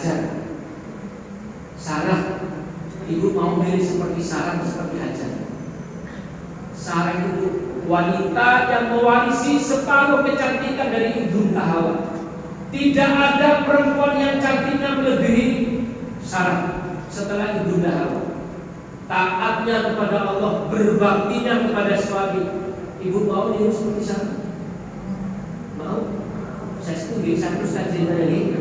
Hajar. Sarah, ibu mau milih seperti Sarah atau seperti Hajar? Sarah itu wanita yang mewarisi separuh kecantikan dari Ibunda Hawa. Tidak ada perempuan yang cantiknya melebihi Sarah setelah Ibunda Hawa. Taatnya kepada Allah, berbaktinya kepada suami. Ibu mau niru seperti Sarah? Mau? Saya setuju, saya teruskan cerita ini.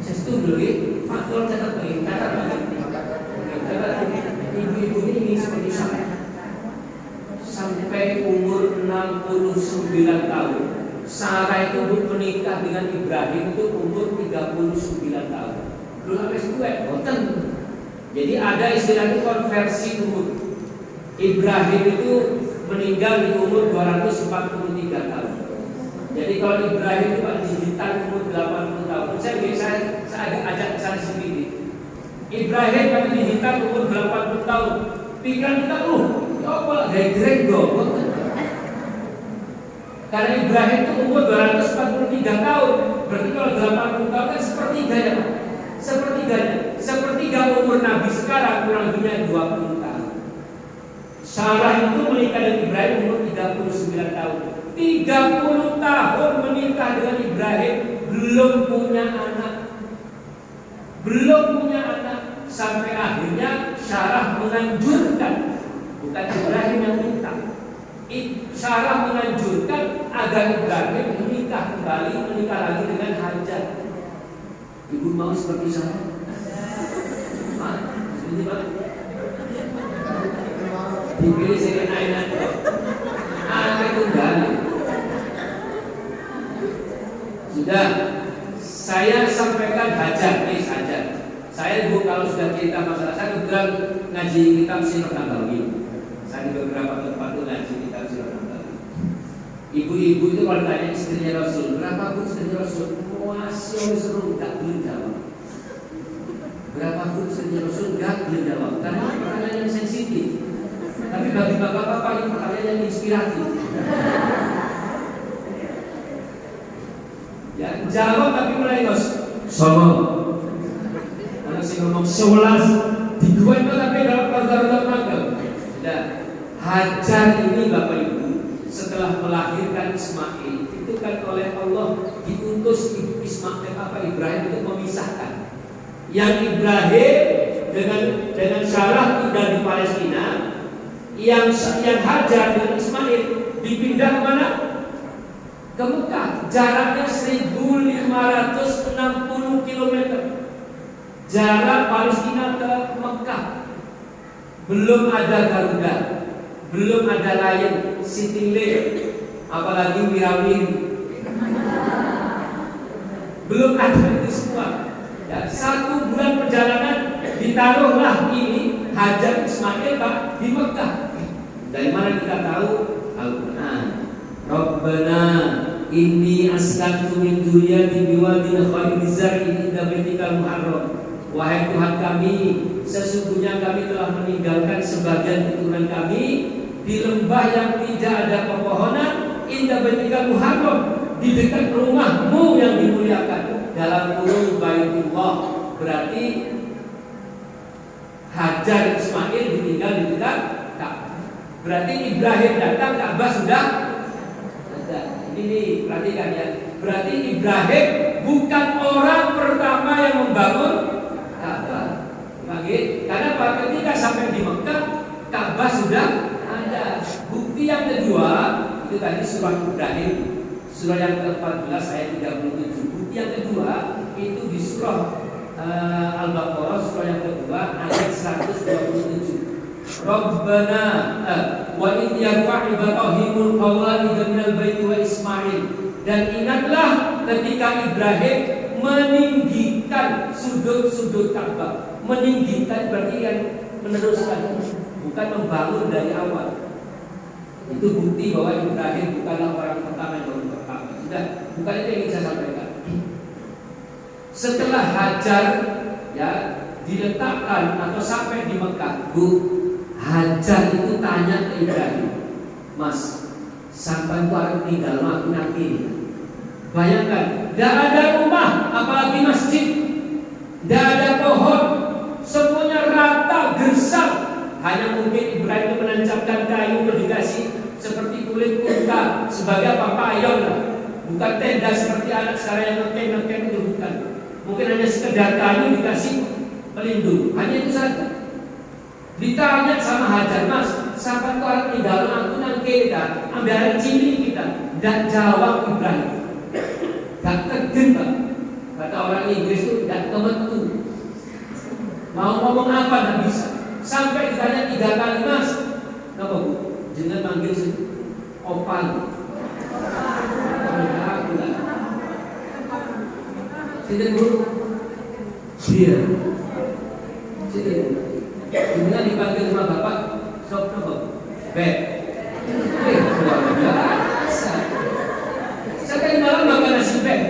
Saya setuju, Pak tolong catat lagi, catat lagi. Ibu-ibu ini seperti Sarah. Sampai umur 69 tahun. Sarah itu menikah dengan Ibrahim itu umur 39 tahun. Belum sampai setua, boten. Jadi ada istilah itu konversi umur. Ibrahim itu meninggal di umur 243 tahun. Jadi kalau Ibrahim itu dihitan umur 80 tahun. Saya agak ajak ke sana sedikit. Ibrahim kalau dihitan umur 80 tahun. Pikiran kita, apa gaya dong? Karena Ibrahim itu umur 243 tahun. Berarti kalau 80 tahun kan sepertiganya, Pak. Sepertiga umur Nabi sekarang, kurang lebihnya 20 tahun. Sarah itu menikah dengan Ibrahim umur 39 tahun. 30 tahun menikah dengan Ibrahim, belum punya anak. Sampai akhirnya Sarah menganjurkan, bukan Ibrahim yang minta. Sarah menganjurkan agar Ibrahim menikah lagi dengan Hajar. Ibu mau seperti saya? Seperti Pak? Dipilih sekenainan. Tunggal. Sudah, saya sampaikan Hajar, Hajar. Saya ibu kalau sudah cerita masalah, saya kebetulan ngaji kitab Sirah Nabawi. Saya di beberapa tempat itu ngaji kitab Sirah Nabawi. Ibu-ibu itu kalau tanya istrinya Rasul, berapa pun istrinya Rasul, masih seru, gak boleh jawab. Berapa pun istrinya Rasul, gak boleh jawab. Karena ini pertanyaan yang sensitif. Tapi bagi bapak-bapak ini pertanyaan yang inspiratif. Ya, jawab tapi mulai bos. Songong. Mana sih ngomong 11 di dua itu tapi dalam darurat magang. Sudah. Hajar ini Bapak Ibu setelah melahirkan Ismail itu kan oleh Allah diutus Ibrahim untuk memisahkan. Yang Ibrahim dengan Sarah tinggal di Palestina, yang Hajar dengan Ismail dipindah ke mana? Ke Mekah. Jaraknya 1560 km. Jarak Palestina ke Mekah. Belum ada Garuda, belum ada Lion, Citylink, apalagi Wirawiri. Belum ada itu semua. Ya, 1 bulan perjalanan ditaruhlah ini Hajar Ismail Pak di Mekah. Dari mana kita tahu? Al-Quran. Rabbana inni askantu min dzurriyyati biwadin ghairi zar'in inda baitikal muharram. Wahai Tuhan kami, sesungguhnya kami telah meninggalkan sebagian keturunan kami di lembah yang tidak ada pepohonan, inda baitikal muharram, di dekat rumahmu yang dimuliakan. Dalam kurung Baitullah, berarti Hajar Ismail ditinggal di dekat Ka'bah. Berarti Ibrahim datang, Ka'bah sudah ada. Ini perhatikan ya. Berarti Ibrahim bukan orang pertama yang membangun Ka'bah. Karena ketika sampai di Mekah, Ka'bah sudah ada. Bukti yang kedua itu tadi surah Ibrahim, surah yang ke-14 ayat 37. Bukti yang kedua itu di surah Al-Baqarah, surah yang kedua ayat 127. Rabbana wa in yarfa' Ibrahimul qawaid minal bait wa Ismail. Dan ingatlah ketika Ibrahim meninggikan sudut-sudut Ka'bah. Meninggikan berarti yang meneruskan, bukan membangun dari awal. Itu bukti bahwa Ibrahim bukanlah orang pertama yang bangun Ka'bah. Sudah, bukan itu yang ingin saya sampaikan. Setelah Hajar ya diletakkan atau sampai di Mekah, Bu, Hajar itu tanya ke Ibrahim, Mas, sampai aku tinggal aku nanti. Bayangkan, tidak ada rumah, apalagi masjid Hanya mungkin Ibrahim itu menancapkan kayu dikasih seperti kulit unta sebagai apa? Payung lah. Bukan tenda seperti anak sekarang yang ngeken itu bukan. Mungkin hanya sekedar kayu dikasih pelindung. Hanya itu saja. Ditanya sama Hajar, Mas, siapa tuh orang tinggal aku nang kita, ambil air cili kita. Dan jawab Ibrahim, gak kegen Pak. Kata orang Inggris itu gak kemetu. Mau ngomong apa gak bisa. Sampai ditanya 3 kali, Mas, kenapa Bu? Jangan manggil opal. Sini Bu. Dia. Sini Bu. Dengan dipanggil sama bapak, sok apa? Beb. Luar biasa. Sekali malam makan nasi beb.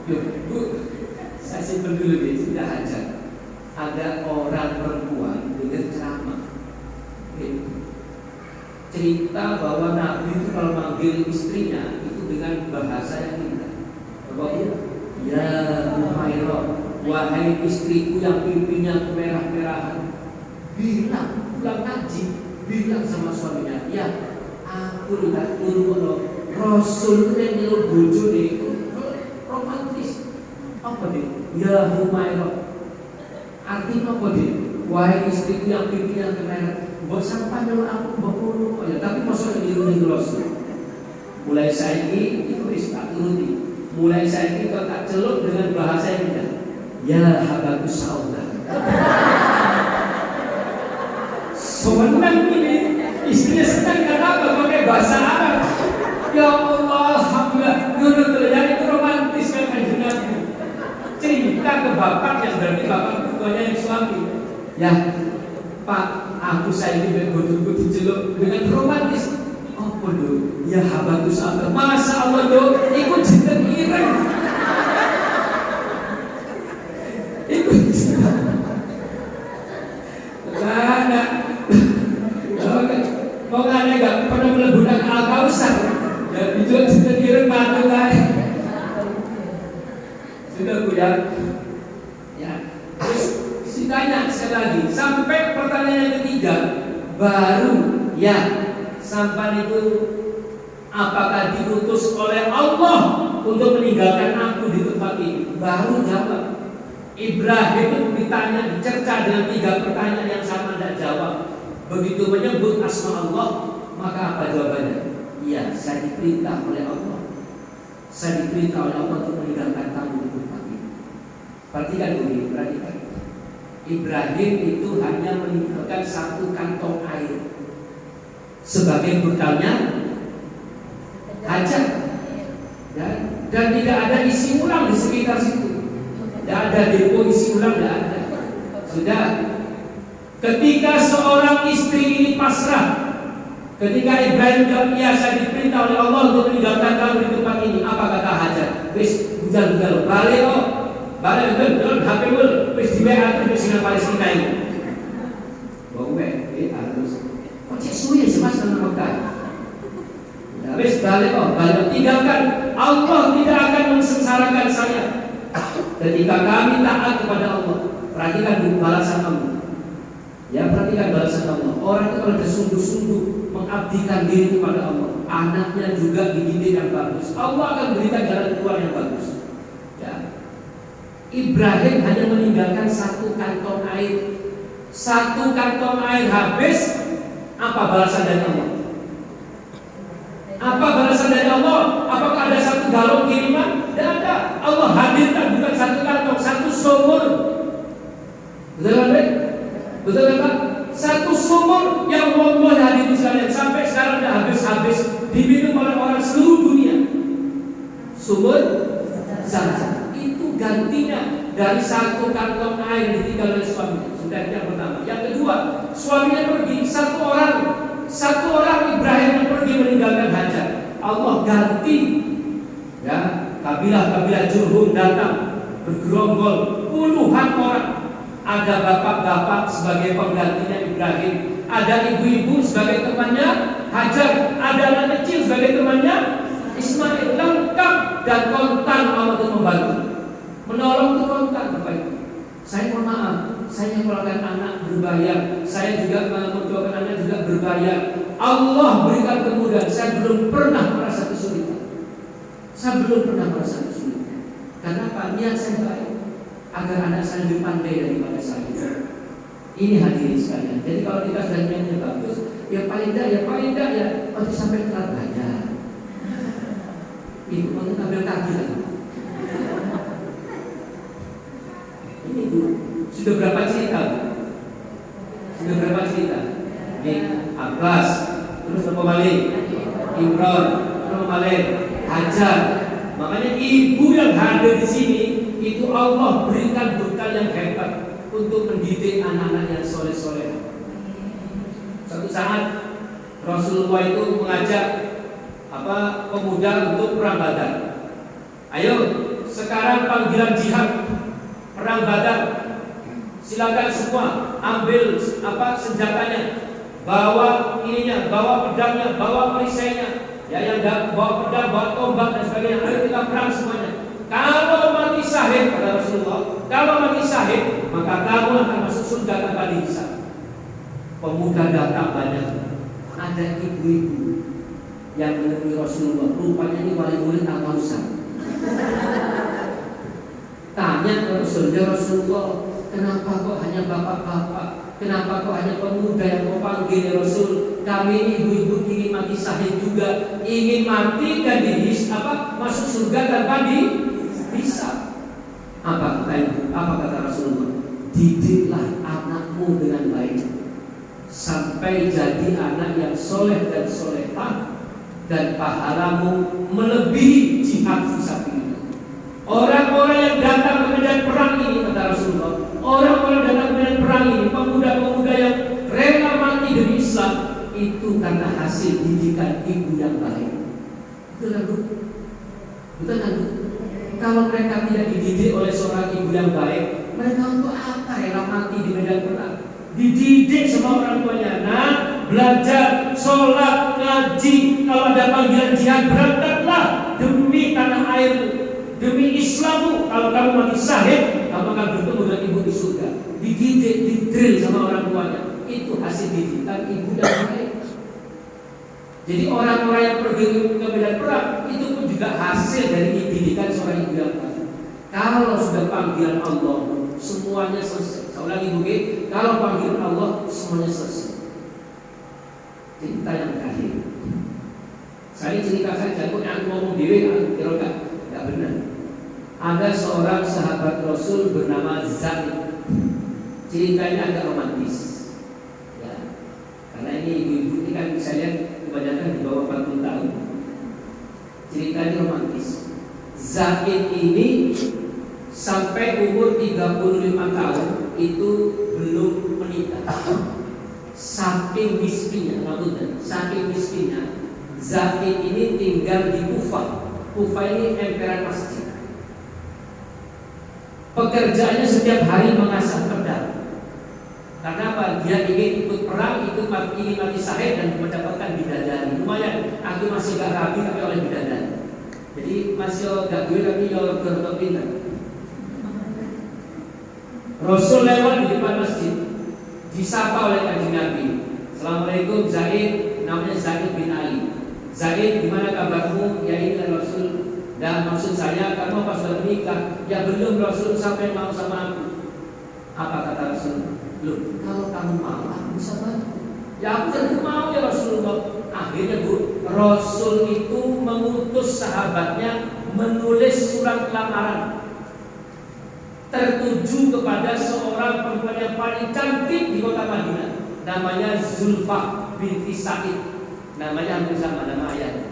Yuk, Bu, saya simpen dulu nih, sudah aja. Ada orang perempuan dengan ceramah. Cerita bahwa Nabi itu kalau manggil istrinya itu dengan bahasa yang indah. Bapak Ibu, ya Umairah, wahai istriku yang pipinya kemerah-merahan, bilang, pulang ngaji, bilang sama suaminya, ya aku lihat dulu Rasul itu yang nyelur bojo itu romantis. Apa deh? Ya Umairah, artinya apa deh? Wahai istriku yang pipinya kemerah, buat sampai nyelur aku bakul, ya tapi maksudnya niru Rasul. Mulai saya ini itu tak turuti. Mulai saya ini kalau tak celup dengan bahasa yang indah. Ya habatus sauda. Sewenang ini istrinya senang karena apa? Pakai bahasa Arab. Ya Allah, alhamdulillah. Nurut terjadi itu romantis kan Nabi. Cerita ke bapak yang berarti bapak tuanya yang suami. Ya Pak, aku saya ini bodohku dicelup dengan romantis. Oh bodoh, ya habatus sauda. Masa Allah do, ikut cinta ireng. Kok aneh gak pernah melebunan Al-Kausar dan dijual sendiri matu kan. Sudah Bu ya. Terus ditanya sekali lagi sampai pertanyaan yang ketiga baru ya sampai itu apakah diutus oleh Allah untuk meninggalkan aku di tempat ini? Baru jawab. Ibrahim itu ditanya, dicerca dengan 3 pertanyaan yang sama tidak jawab. Begitu menyebut asma Allah, maka apa jawabannya? Iya, saya diperintah oleh Allah. Saya diperintah oleh Allah untuk meninggalkan kamu di tempat ini. Perhatikan begini, perhatikan. Ibrahim itu hanya meninggalkan 1 kantong air sebagai bekalnya hajat, dan tidak ada isi ulang di sekitar situ. Tidak ada depo isi ulang, tidak ada. Sudah. Ketika seorang istri ini pasrah, ketika Ibrahim jawab, iya saya diperintah oleh Allah untuk meninggalkan kamu di tempat ini. Apa kata Hajar? Wis bujal-bujal, balik kok, balik betul, HP mul, wis di WA terus dengan Palestina ini. Bawa harus. Kok cek suwi sih mas dengan Mekah? Ya wis balik kok, balik tinggalkan. Allah tidak akan mensengsarakan saya. Ketika kami taat kepada Allah, perhatikan balasan kamu. Ya perhatikan balasan Allah. Orang itu kalau sungguh-sungguh mengabdikan diri kepada Allah, anaknya juga dididik yang bagus, Allah akan berikan jalan keluar yang bagus. Ya. Ibrahim hanya meninggalkan 1 kantong air. 1 kantong air habis, apa balasan dari Allah? Apa balasan dari Allah? Apakah ada 1 galon kiriman? Tidak ada. Allah hadirkan bukan 1 kantong, 1 sumur. Betul kan? Betul kan? 1 sumur yang Allah hadirin sekalian sampai sekarang sudah habis-habis diminum oleh orang seluruh dunia. Sumur Zam-Zam. Itu gantinya dari 1 kantong air ditinggal oleh suaminya. Sudah yang pertama. Yang kedua, suaminya pergi. Satu orang Ibrahim yang pergi meninggalkan Hajar. Allah ganti. Ya, kabilah-kabilah Jurhum datang bergerombol puluhan orang. Ada bapak-bapak sebagai penggantinya Ibrahim, ada ibu-ibu sebagai temannya Hajar, ada anak kecil sebagai temannya Ismail. Lengkap dan kontan Allah itu membantu, menolong itu kontan Bapak Ibu. Saya mohon maaf, saya menyekolahkan anak berbayar, saya juga mendoakan anak juga berbayar. Allah berikan kemudahan, saya belum pernah merasa kesulitan. Saya belum pernah merasa kesulitan. Karena apa? Niat saya baik agar anak saya lebih pandai daripada saya. Ini hadirin sekalian. Jadi kalau kita sudah niatnya bagus, ya paling tidak ya nanti sampai telat bayar. Ibu mau ambil kaki lagi. Ini Bu, sudah berapa cerita? Sudah berapa cerita? Ini Abbas, terus apa balik? Imron, terus balik Hajar. Makanya ibu yang hadir di sini itu Allah berikan bekal yang hebat untuk mendidik anak-anak yang soleh-soleh. Suatu saat Rasulullah itu mengajak pemuda untuk perang Badar. Ayo, sekarang panggilan jihad, perang Badar. Silakan semua ambil senjatanya, bawa ininya, bawa pedangnya, bawa perisainya. Ya, yang bawa pedang, bawa tombak dan sebagainya. Ayo kita perang semuanya. Kalau mati syahid, kata Rasulullah, kalau mati syahid, maka kamu akan masuk surga tanpa dihisab. Pemuda datang banyak. Ada ibu-ibu yang menemui Rasulullah. Rupanya ini wali murid atau Ustaz. Tanya ke Rasulullah, kenapa kok hanya bapak-bapak? Kenapa kok hanya pemuda yang kau panggil ya Rasul? Kami ibu-ibu ingin mati syahid juga, ingin mati dan masuk surga tanpa dihisab. Apa kata Rasulullah? Didiklah anakmu dengan baik sampai jadi anak yang soleh dan solehah, dan pahalamu melebihi jihad fisabilillah. Orang-orang yang datang ke medan perang ini, kata Rasulullah, orang-orang datang ke medan perang ini, pemuda-pemuda yang rela mati demi Islam, itu karena hasil didikan ibu yang baik. Betul kan Bu? Betul kan Bu? Kalau mereka tidak dididik oleh seorang ibu yang baik, mereka untuk apa rela mati di medan perang? Dididik sama orang tuanya. Nah, belajar, sholat, ngaji. Kalau ada panggilan jihad, berangkatlah demi tanah airmu, demi Islammu. Kalau kamu mati syahid, kamu akan bertemu dengan ibu di surga. Dididik, didrill sama orang tuanya. Itu hasil didikan ibu dan baik. Jadi orang-orang yang pergi ke medan perang itu pun juga hasil dari didikan seorang ibu yang baik. Kalau sudah panggilan Allah, semuanya selesai. Saya ulangi Bu, kalau panggilan Allah semuanya selesai. Cerita yang terakhir. Saya cerita saja, kok yang ngomong diri tidak benar. Ada seorang sahabat Rasul bernama Zaid. Ceritanya agak romantis. Ya. Karena ini ibu-ibu ini kan bisa lihat kebanyakan di bawah 40 tahun. Ceritanya romantis. Zaid ini sampai umur 35 tahun itu belum menikah. Saking miskinnya, saking miskinnya, Zaid ini tinggal di Kufah. Kufah ini emperan masjid. Pekerjaannya setiap hari mengasah pedang. Karena apa? Dia ingin ikut perang, ingin mati syahid dan mendapatkan bidadari. Lumayan, aku masih gak rapi tapi oleh bidadari. Jadi masih gak gue tapi yo pintar. Rasul lewat di depan masjid, disapa oleh Kanjeng Nabi. Assalamualaikum Zaid, namanya Zaid bin Ali. Zaid, gimana kabarmu? Ya ini Rasul. Dan maksud saya, kamu apa sudah menikah? Ya belum Rasul, sampai mau sama aku. Apa kata Rasul? Loh, kalau kamu mau, aku bisa bantu. Ya aku tentu mau ya Rasulullah. Akhirnya Bu, Rasul itu mengutus sahabatnya menulis surat lamaran tertuju kepada seorang perempuan yang paling cantik di kota Madinah, namanya Zulfah binti Sa'id. Namanya hampir sama nama ayahnya.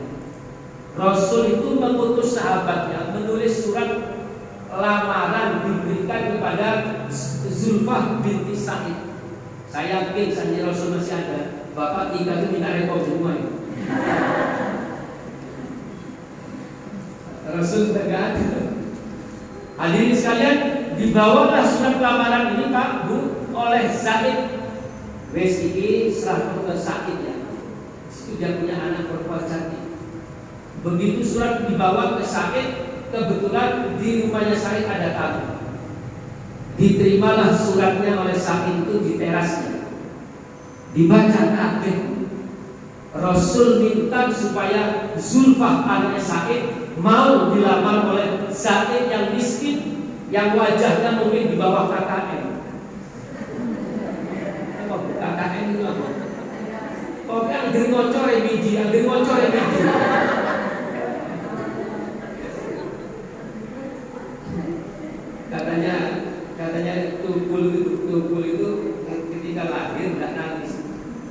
Rasul itu mengutus sahabatnya menulis surat lamaran diberikan kepada Zulfah binti Sa'id. Saya yakin saja Rasul masih ada. Bapak tiga itu minta rekor semua ya. Rasul tidak ada. Hadirin sekalian, dibawalah surat lamaran ini Pak Bu oleh Zaid. Wes iki serah ke Sa'id ya. Itu dia punya anak perempuan cantik. Begitu surat dibawa ke Sa'id, kebetulan di rumahnya Sa'id ada tamu. Diterimalah suratnya oleh Sa'id itu di terasnya. Dibaca kaget. Rasul minta supaya Zulfah anaknya Sa'id mau dilamar oleh Sa'id yang miskin, yang wajahnya mungkin di bawah KKN. Apa KKN itu apa? Pokoknya anggere ngocore biji, anggere ngocore biji. Katanya tukul itu ketika lahir tidak nangis.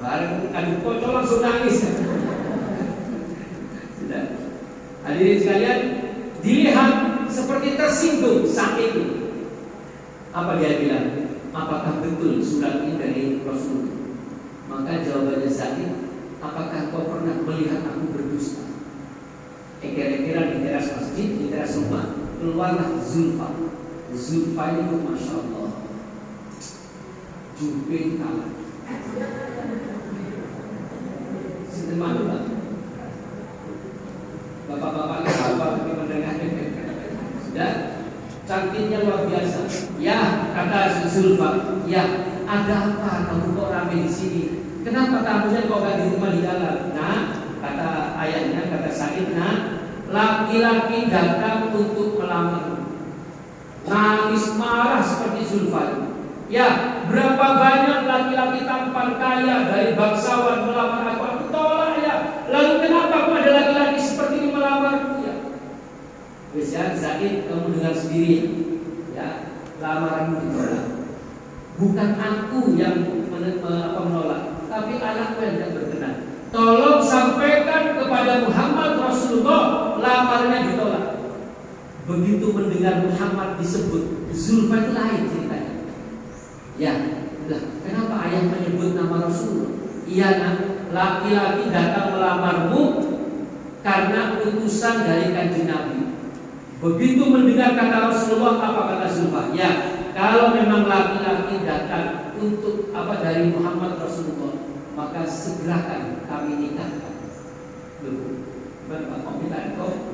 Bareng adu kocok langsung nangis. Sudah. Hadirin sekalian, dilihat seperti tersinggung saat itu. Apa dia bilang? Apakah betul surat ini dari Rasul? Maka jawabannya Sa'id, apakah kau pernah melihat aku berdusta? Kira-kira di teras masjid, di teras rumah, keluarlah Zulfah. Zulfah itu Masya Allah, jubin kalah. Sinten malu Pak? Bapak-bapak apa mendengar? Sudah, cantiknya luar biasa. Ya, kata Zulfah, ya, ada apa kamu kok rame di sini? Kenapa tamunya kok gak diterima di dalam? Nah, kata ayahnya, kata Sa'id, nah, laki-laki datang untuk melamar. Nangis marah seperti Zulfah. Ya, berapa banyak laki-laki tampan kaya dari bangsawan melamar aku tolak ya. Lalu kenapa kok ada laki-laki seperti ini melamarku ya? Bisa Zaid, kamu dengar sendiri ya, lamaranmu ditolak. Bukan aku yang menolak, tapi anakku yang tidak berkenan. Tolong sampaikan kepada Muhammad Rasulullah lamarnya ditolak. Begitu mendengar Muhammad disebut, Zulfah itu lain ceritanya. Ya, kenapa ayah menyebut nama Rasulullah? Iya nak, laki-laki datang melamarmu karena utusan dari kanjeng Nabi. Begitu mendengar kata Rasulullah, apa kata Zulfah? Ya, kalau memang laki-laki datang untuk dari Muhammad Rasulullah, maka segerakan kami nikahkan. Berapa minta kau?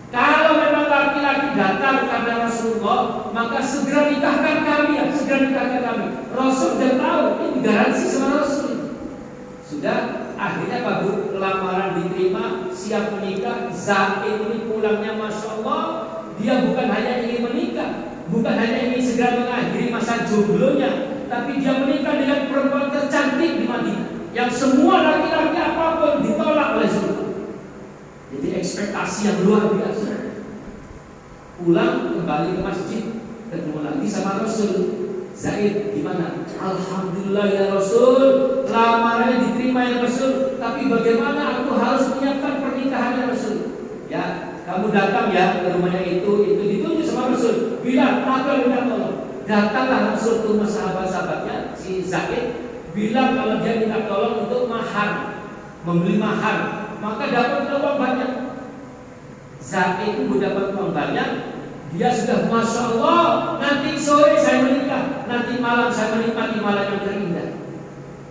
Kalau memang laki-laki datang karena Rasulullah, maka segera nikahkan kami ya, segera nikahkan kami. Rasul sudah tahu, ini garansi sama Rasul. Sudah, akhirnya baru lamaran diterima, siap menikah. Zaid ini pulangnya Masya Allah, dia bukan hanya ingin menikah, bukan hanya ingin segera mengakhiri masa jomblonya, tapi dia menikah dengan perempuan tercantik di Madinah, yang semua laki-laki apapun ditolak oleh Zulfah. Jadi ekspektasi yang luar biasa. Pulang kembali ke masjid, ketemu lagi sama Rasul. Zaid gimana? Alhamdulillah ya Rasul, lamarannya diterima ya Rasul. Tapi bagaimana aku harus menyiapkan pernikahannya Rasul? Ya, kamu datang ya ke rumahnya itu ditunjuk sama Rasul. Bilang aku yang minta tolong. Datanglah Rasul ke rumah sahabat-sahabatnya si Zaid. Bilang kalau dia minta tolong untuk mahar, membeli mahar. Maka dapat uang banyak. Zaid itu dapat uang banyak. Dia sudah Masya Allah, nanti sore saya menikah, nanti malam saya menikmati malam yang terindah.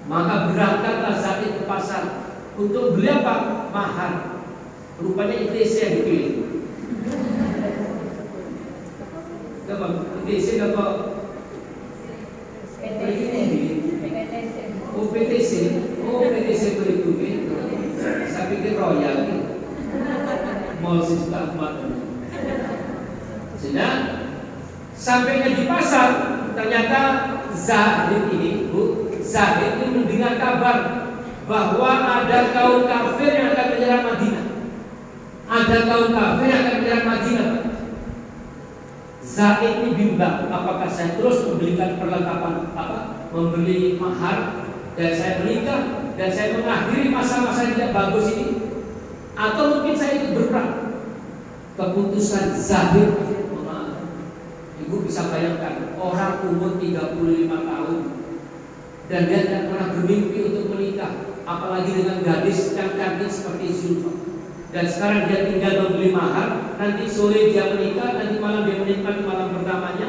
Maka berangkatlah Zaid ke pasar untuk beli apa? Mahar. Rupanya ITC yang dipilih. ITC apa? PTC. PTC berikutnya. Saya pikir royal nih. Mall Siska Ahmad. Sudah sampainya di pasar, ternyata Zaid ini mendengar kabar bahwa ada kaum kafir yang akan menyerang Madinah. Ada kaum kafir yang akan menyerang Madinah. Zaid ini bimbang, apakah saya terus membelikan perlengkapan membeli mahar dan saya menikah dan saya mengakhiri masa-masa yang tidak bagus ini, atau mungkin saya ikut berperang. Keputusan Zaid, Ibu bisa bayangkan orang umur 35 tahun dan dia tidak pernah bermimpi untuk menikah, apalagi dengan gadis yang cantik seperti Zulfah. Dan sekarang dia tinggal membeli mahar, nanti sore dia menikah, nanti malam dia menikmati malam pertamanya.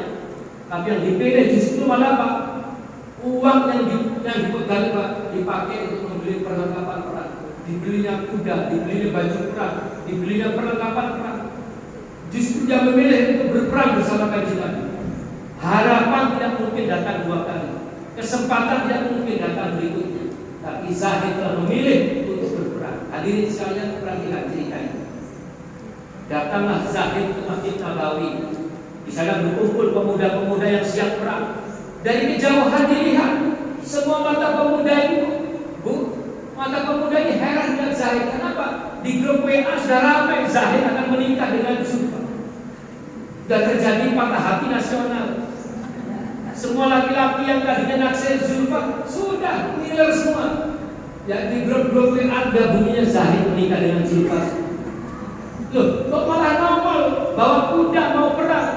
Tapi yang dipilih justru malah Pak, uang yang dipegang Pak dipakai untuk membeli perlengkapan perang, dibelinya kuda, dibelinya baju perang, dibelinya perlengkapan perang. Justru dia memilih untuk berperang bersama kanjeng Nabi. Harapan tidak mungkin datang dua kali, kesempatan tidak mungkin datang berikutnya. Tapi Zahid telah memilih untuk berperang. Hadirin sekalian, perhatikan cerita ini. Datanglah Zahid ke Masjid Nabawi. Di sana berkumpul pemuda-pemuda yang siap perang. Dari kejauhan dilihat semua mata pemuda ini, mata pemuda ini heran dengan Zahid. Kenapa? Di grup WA sudah ramai Zahid akan menikah dengan Zulfa. Sudah terjadi patah hati nasional. Semua laki-laki yang tadinya naksir Zulfa sudah ngiler semua. Ya, di grup-grup WA ada bunyinya Zahid menikah dengan Zulfa. Loh, kok malah nongol bawa kuda mau perang?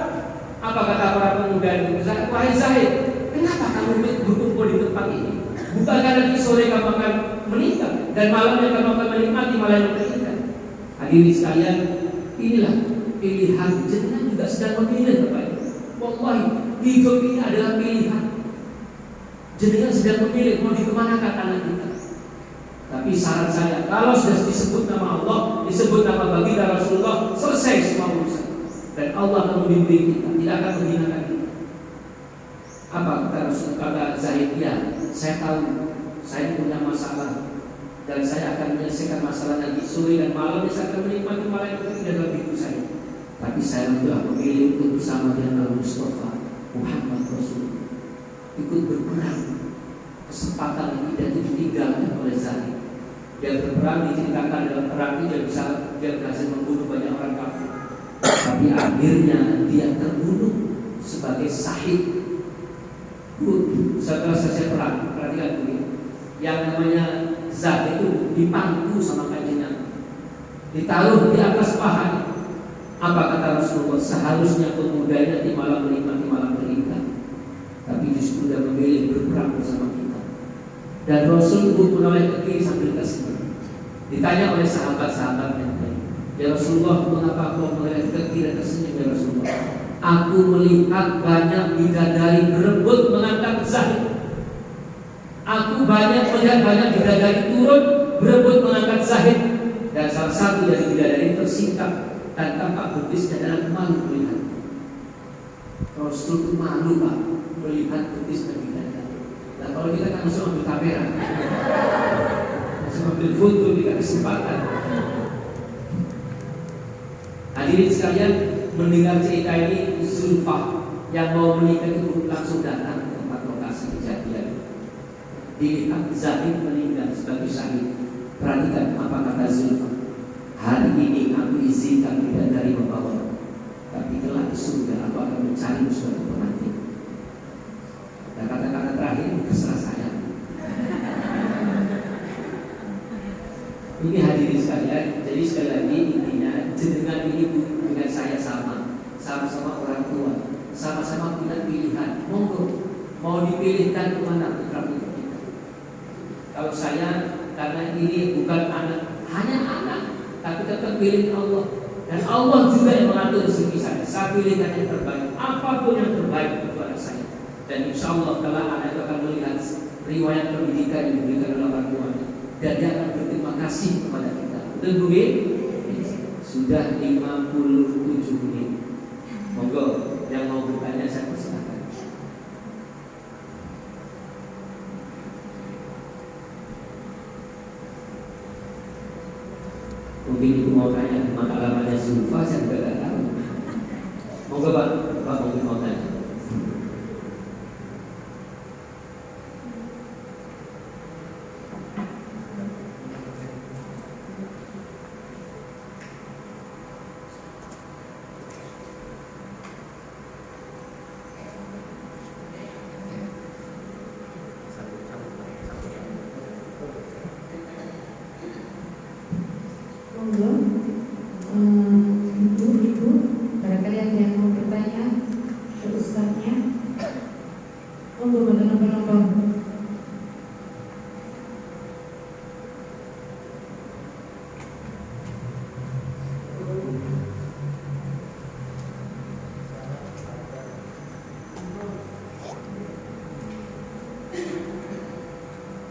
Apa kata para pemuda itu? Wahai Zahid, kenapa kamu berkumpul di tempat ini? Bukankah nanti sore kamu akan menikah dan malamnya kamu akan menikmati malam yang terindah? Hadirin sekalian, inilah pilihan. Jenengan juga sedang memilih Bapak Ibu. Wallahi, hidup ini adalah pilihan. Jenengan sedang memilih mau dikemanakan anak kita. Tapi saran saya, kalau sudah disebut nama Allah, disebut nama baginda Rasulullah, selesai semua urusan. Dan Allah akan membimbing kita, tidak akan menghinakan kita. Apa kata Rasul, kata Zahid? Ya, saya tahu saya punya masalah dan saya akan menyelesaikan masalah nanti sore dan malam. Saya akan menikmati malam yang terindah dalam hidup saya. Tapi saya telah memilih untuk bersama dengan Al-Mustafa Muhammad Rasul ikut berperang. Kesempatan ini tidak ditinggalkan oleh Zahid. Dia berperang, diceritakan dalam perang itu dia berhasil membunuh banyak orang kafir. Tapi akhirnya dia terbunuh sebagai syahid. Setelah selesai perang, perhatikan begini, yang namanya Zahid itu dipangku sama Kanjeng Nabi, ditaruh di atas pahanya. Apa kata Rasulullah? Seharusnya pemuda ini di malam menikmati malam terindah, tapi justru dia memilih berperang bersama kita. Dan Rasul itu menoleh ke kiri sambil tersenyum. Ditanya oleh sahabat-sahabatnya, ya Rasulullah, mengapa kau menoleh ke kiri dan tersenyum ya Rasulullah? Aku melihat banyak bidadari berebut mengangkat Zahid. Aku melihat banyak bidadari turun berebut mengangkat Zahid. Dan salah satu dari bidadari tersingkap dan tampak betisnya dan malu melihat. Rasul itu malu Pak melihat betis dan bidadari. Nah kalau kita kan langsung ambil kamera, langsung ambil foto kita kesempatan. Hadirin sekalian, mendengar cerita ini, Zulfa yang mau menikah itu langsung datang ke tempat lokasi kejadian. Dilihat Zahid meninggal sebagai syahid. Perhatikan apa kata Zulfa. Hari ini aku izinkan bidadari membawa, tapi kelak di surga aku akan mencari suatu pengantin. Dan kata-kata terakhir terserah saya. Ini hadirin sekalian. Jadi sekali lagi intinya, jenengan ini dengan saya sama-sama orang tua, sama-sama punya pilihan. Monggo, mau dipilihkan kemana putra putri kita. Kalau saya, karena ini bukan anak, hanya anak, tapi tetap pilih Allah. Dan Allah juga yang mengatur rezeki saya. Saya pilihkan yang terbaik, apapun yang terbaik untuk anak saya. Dan insya Allah kalau anak itu akan melihat riwayat pendidikan yang diberikan oleh orang tuanya, dan dia akan berterima kasih kepada kita. Betul Bu? Sudah 57 menit. Monggo yang mau bertanya saya persilakan. Mungkin ibu mau tanya maka alamatnya Zulfa, saya juga tidak tahu. Monggo Pak mungkin mau tanya. Ibu, barangkali ada yang mau bertanya ke Ustaznya. Monggo pada nomor-nomor.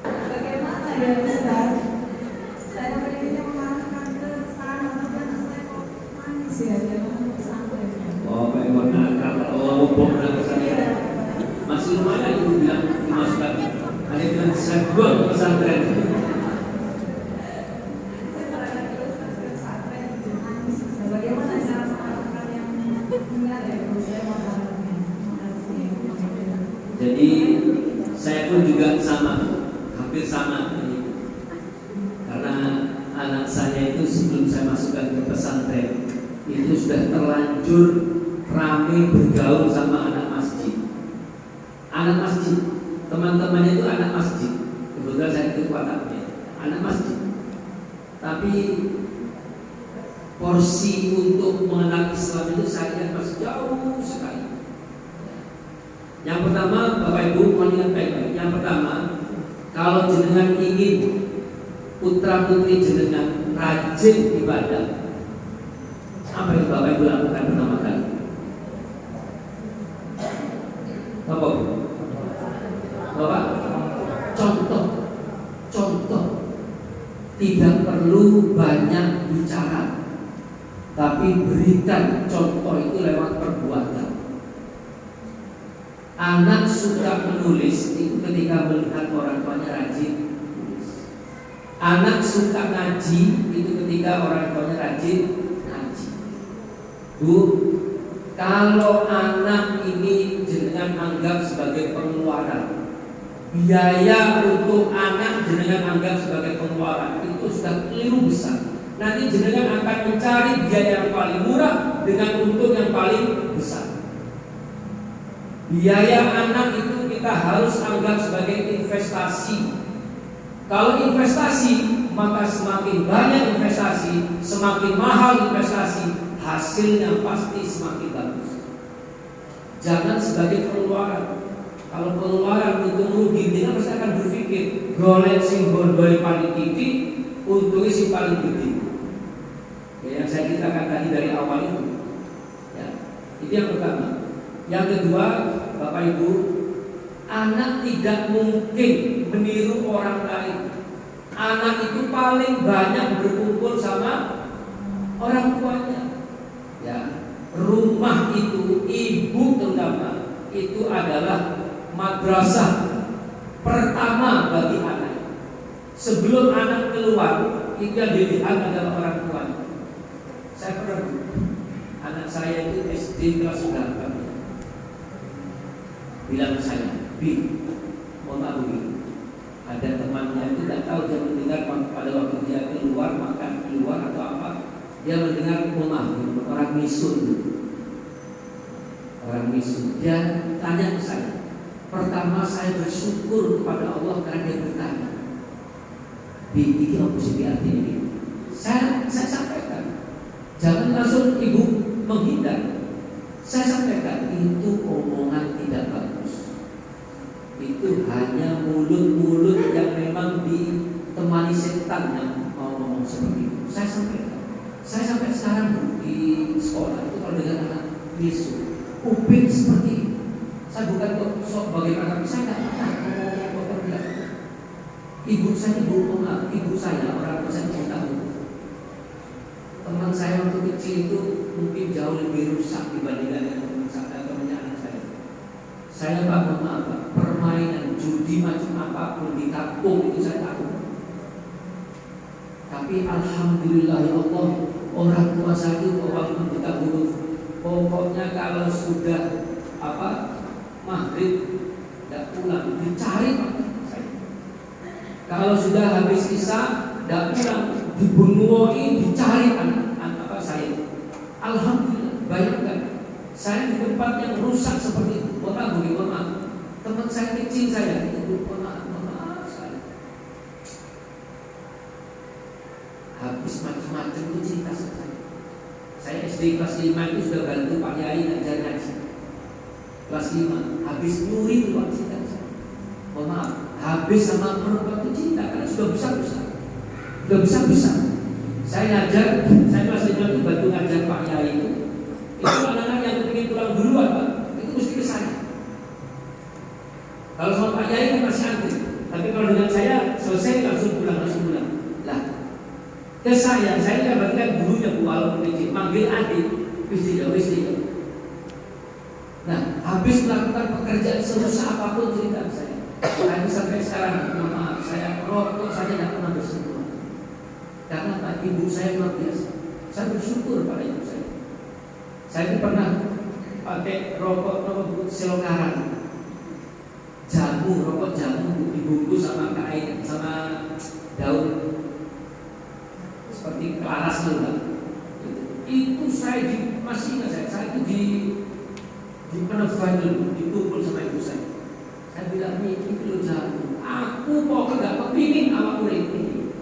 Bagaimana ya Ustaz? Saya pengennya mengarahkan ke sana, tapi anak saya kok manis ya, jangan sampai. Oh, baik, benar. Kalau Allah mau ke sana. semuanya ibu bilang dimasukkan. Ada yang bilang saya buang ke pesantren. Bagaimana cara mengarahkan yang benar ya? Saya mau mengarahkan. Jadi saya pun juga sama, hampir sama. Karena anak saya itu sebelum saya masukkan ke pesantren itu sudah terlanjur ramai bergaul sama anak masjid. Anak masjid, teman-temannya itu anak masjid. Kebetulan saya itu wataknya anak masjid. Tapi porsi untuk mengenal Islam itu saya lihat masih jauh sekali. Yang pertama, Bapak Ibu mohon ingat baik-baik. Yang pertama, kalau jenengan ingin putra putri jenengan rajin ibadah, apa yang Bapak Ibu lakukan pertama kali? Apa? Bapak, contoh. Tidak perlu banyak bicara, tapi berikan contoh itu lewat perbuatan. Anak suka menulis itu ketika melihat orang tuanya rajin menulis. Anak suka ngaji itu ketika orang tuanya rajin ngaji. Bu, kalau anak ini jenengan anggap sebagai pengeluaran, biaya untuk anak jenengan anggap sebagai pengeluaran, itu sudah keliru besar. Nanti jenengan akan mencari biaya yang paling murah dengan untung yang paling besar. Biaya anak itu kita harus anggap sebagai investasi. Kalau investasi, maka semakin banyak investasi, semakin mahal investasi, hasilnya pasti semakin bagus. Jangan sebagai pengeluaran. Kalau pengeluaran untuk rugi, dia pasti akan berpikir golek sing bodoh paling tinggi, untungnya sing paling gede. Ya, yang saya ceritakan tadi dari awal itu. Ya, itu yang pertama. Yang kedua, Bapak Ibu, anak tidak mungkin meniru orang lain. Anak itu paling banyak berkumpul sama orang tuanya. Ya, rumah itu, ibu terutama, itu adalah madrasah pertama bagi anak. Sebelum anak keluar, itu yang dilihat adalah orang tuanya. Saya pernah, anak saya itu SD kelas 8. Bilang ke saya, Bi, mohon maaf Bi, ada temannya itu tidak tahu dia mendengar pada waktu dia keluar makan keluar atau apa, dia mendengar mohon maaf orang misun. Orang misun. Dia tanya ke saya. Pertama saya bersyukur kepada Allah karena dia bertanya, Bi, ini apa sih artinya ini? Saya sampaikan, jangan langsung ibu menghindar. Saya sampaikan itu omongan tidak bagus. Itu hanya mulut-mulut yang memang ditemani setan yang mau ngomong seperti itu. Saya sampaikan. Saya sampai sekarang di sekolah itu kalau dengan anak bisu, kuping seperti itu. Saya bukan kok bagaimana, saya tidak pernah ngomong bilang. Ibu saya ibu saya orang tua saya tidak tahu. Teman saya waktu kecil itu mungkin jauh lebih rusak dibandingkan temannya anak saya. Saya mohon maaf, permainan judi macam apapun di kampung itu saya tahu. Tapi alhamdulillah ya Allah, orang tua saya itu waktu buta huruf. Pokoknya kalau sudah maghrib tidak pulang, dicari saya. Kalau sudah habis isya tidak pulang, dibunuhi, dicari anak saya. Alhamdulillah, bayangkan saya di tempat yang rusak seperti itu. Mohon maaf, teman saya kecil saya itu mohon maaf sekali. Habis macam-macam itu cerita saya. Saya SD kelas 5 itu sudah bantu Pak Yai ngajar ngaji. Kelas 5, habis nyuri itu Pak cerita saya. Mohon maaf, habis sama perempuan itu cinta karena sudah besar-besar. Sudah besar-besar. Saya ngajar, saya kelas 5 itu bantu ngajar Pak Yai itu. Itu anak-anak yang ingin pulang duluan Pak, itu mesti ke saya. Kalau sama Pak Yai kan masih antri, tapi kalau dengan saya selesai langsung pulang. Lah, ke saya kan berarti kan gurunya Bu walaupun kecil, manggil adik, wis dia. Nah, habis melakukan pekerjaan sesusah apapun cerita saya. Saya sampai sekarang, mohon maaf, saya rokok saja tidak pernah bersentuhan. Karena Pak, ibu saya luar biasa. Saya bersyukur pada ibu saya. Saya pernah pakai rokok selokaran, jamu, rokok jamu dibungkus sama kain, sama daun, seperti kelaras lah. Itu saya masih ingat saya itu di penerbang dulu, dikumpul sama ibu saya. Saya bilang, ini loh jamu. Aku pokoknya nggak kepingin awak murid ini.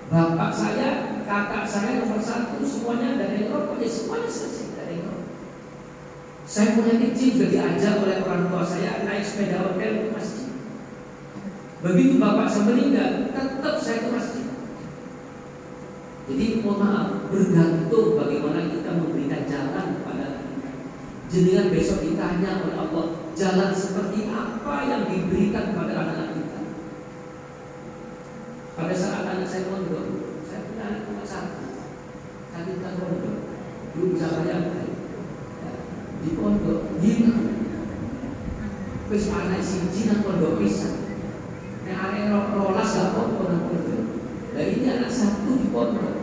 Bapak saya, kakak saya nomor 1 semuanya dari rokok, ya semuanya selesai dari rokok. Saya punya kecil juga diajak oleh orang tua saya naik sepeda hotel ke masjid. Begitu bapak saya meninggal, tetap saya ke masjid. Jadi mohon maaf, bergantung bagaimana kita memberikan jalan kepada anak kita. Jenengan besok ditanya oleh Allah, jalan seperti apa yang diberikan kepada anak-anak kita. Pada saat anak saya mondok, saya punya anak nomor 1, kita mondok, belum bisa bayar di pondok, gila. Terus anak siji nang pondok pisah, nek arek rolas gak apa-apa nang pondok. Dan ini anak 1 di pondok.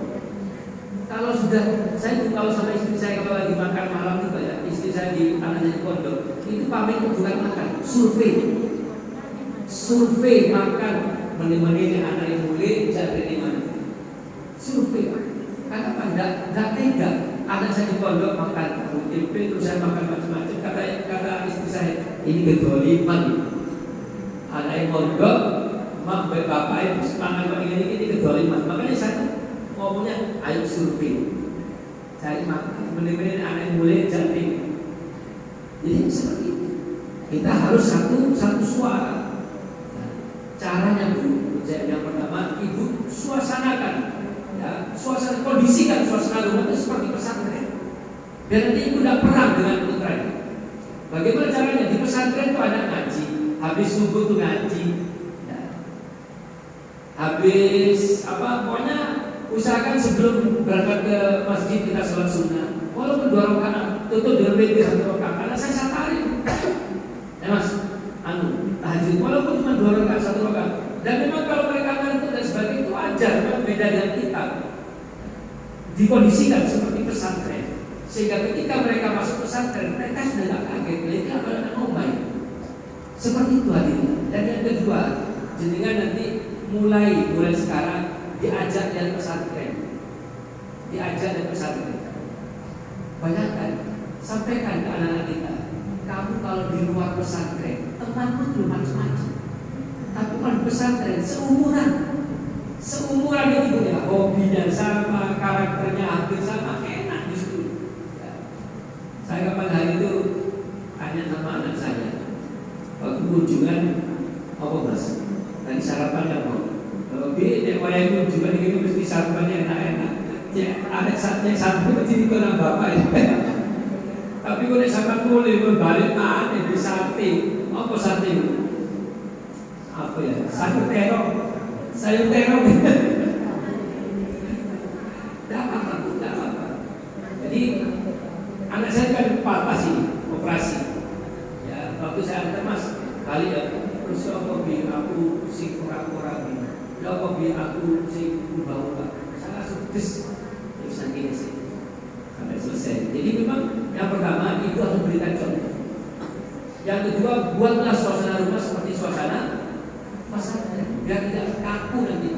Kalau sudah, saya kalau sama istri saya kalau lagi makan malam juga ya, istri saya di anak saya di pondok, itu pamit bukan makan, survei makan. Menit-menit anak yang boleh jadi di mana? Survei. Karena apa? Enggak tega. Anak saya di pondok makan tempe, terus saya makan macam-macam. Kata istri saya, ini kedoliman. Anak yang pondok, mak bapak itu semangat ini kedoliman. Makanya saya ngomongnya, ayo survei. Cari makan. Menit-menit anak yang boleh jadi. Jadi seperti itu. Kita harus satu suara. Caranya dulu, yang pertama ibu suasanakan, ya, kondisikan suasana rumah itu seperti pesantren. Biar nanti ibu tidak perang dengan putranya. Bagaimana caranya? Di pesantren itu ada ngaji, habis subuh itu ngaji, ya. Habis pokoknya usahakan sebelum berangkat ke masjid kita sholat sunnah, walaupun 2 rakaat, tutup dengan witir 1 rakaat. Karena saya satarin, ya mas. Tahajud walaupun cuma 2 rakaat 1 rakaat. Dan memang kalau mereka ngantuk dan sebagainya itu wajar, memang beda dengan kita. Dikondisikan seperti pesantren, sehingga ketika mereka masuk pesantren mereka sudah tidak kaget, mereka akan baik. Seperti itu hadirin. Dan yang kedua, jenengan nanti mulai sekarang diajak dan pesantren, Bayangkan, sampaikan ke anak-anak kita, kamu kalau di luar pesantren temanmu belum macam-macam, tapi kalau di pesantren seumuran itu punya hobinya sama, karakternya hampir sama, enak justru. Ya. Saya kapan hari itu tanya sama anak saya, waktu kunjungan apa mas? Tadi sarapan apa? Kalau dia yang kunjungan itu mesti sarapannya enak-enak. Ya, ada saatnya sarapan mesti dikenal bapak ya. Tapi kalau sarapan boleh berbalik mana di sate? Apa sate? Apa ya? Sayur terong. Tidak apa-apa. Jadi anak saya kan patah sih, operasi. Ya, waktu saya antar mas, kali ya, terus apa bi aku si kurang-kurang ini, apa bi aku si ubah-ubah. Saya langsung bisa gini sih, sampai selesai. Jadi memang yang pertama itu harus berikan contoh. Yang kedua, buatlah suasana rumah seperti suasana pesantren, biar tidak kaku nanti.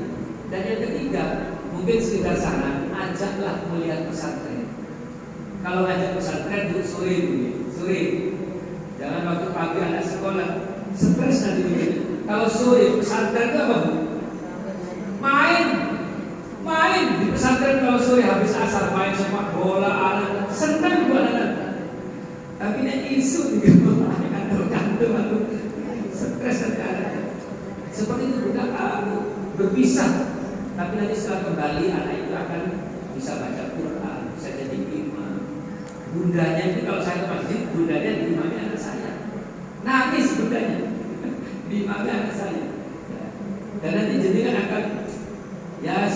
Dan yang ketiga, mungkin sekedar saran, ajaklah melihat pesantren. Kalau ngajak pesantren duduk sore. Jangan waktu pagi anak sekolah, stres nanti begini. Kalau sore pesantren itu apa bu? Main di pesantren kalau sore habis asar main sepak bola, anak senang juga anak. Tapi ini isu juga kantor atau stres nanti anak. Seperti itu juga berpisah. Tapi nanti setelah kembali anak itu akan bisa baca Quran, bisa jadi imam. Bundanya itu kalau saya ke masjid, bundanya diimami anak saya. Nangis bundanya, diimami anak saya. Dan nanti jenengan akan ya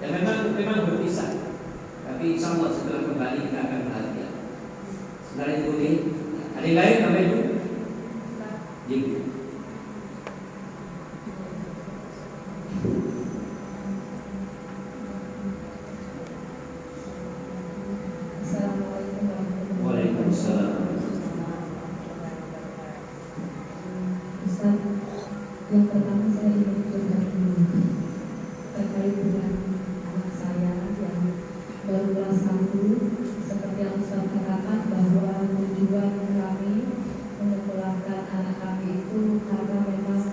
memang berpisah. Tapi insya Allah setelah kembali kita akan bahagia. Sebentar ikuti. Ada yang lain apa itu? Jadi. Assalamualaikum warahmatullahi Waalaikumsalam. Ustaz, yang pertama saya ingin curhat dulu terkait dengan anak saya yang baru kelas 1. Seperti yang Ustaz katakan bahwa tujuan kami menyekolahkan anak kami itu karena memang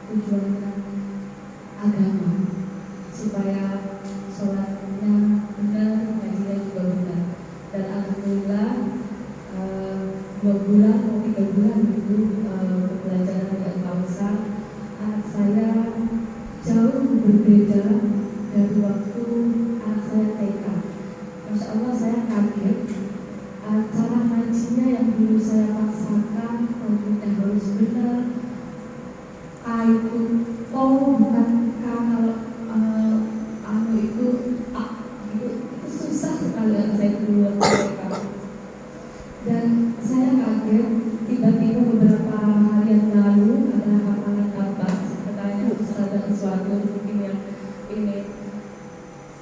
tujuannya agama, supaya sholatnya benar, ngajinya juga benar. Dan alhamdulillah 2 bulan atau 3 bulan itu pembelajaran di Al-Kautsar, anak saya jauh berbeda dari waktu anak saya TK. Masya Allah, saya kaget. Cara ngajinya yang dulu saya paksakan, rambutnya harus benar, A itu O bukan K, kalau anu itu A, itu susah sekali anak saya dulu waktu TK. Dan saya kaget, tiba-tiba beberapa hari yang lalu ada hafalan kabar, katanya Ustaz dan sesuatu mungkin yang ini.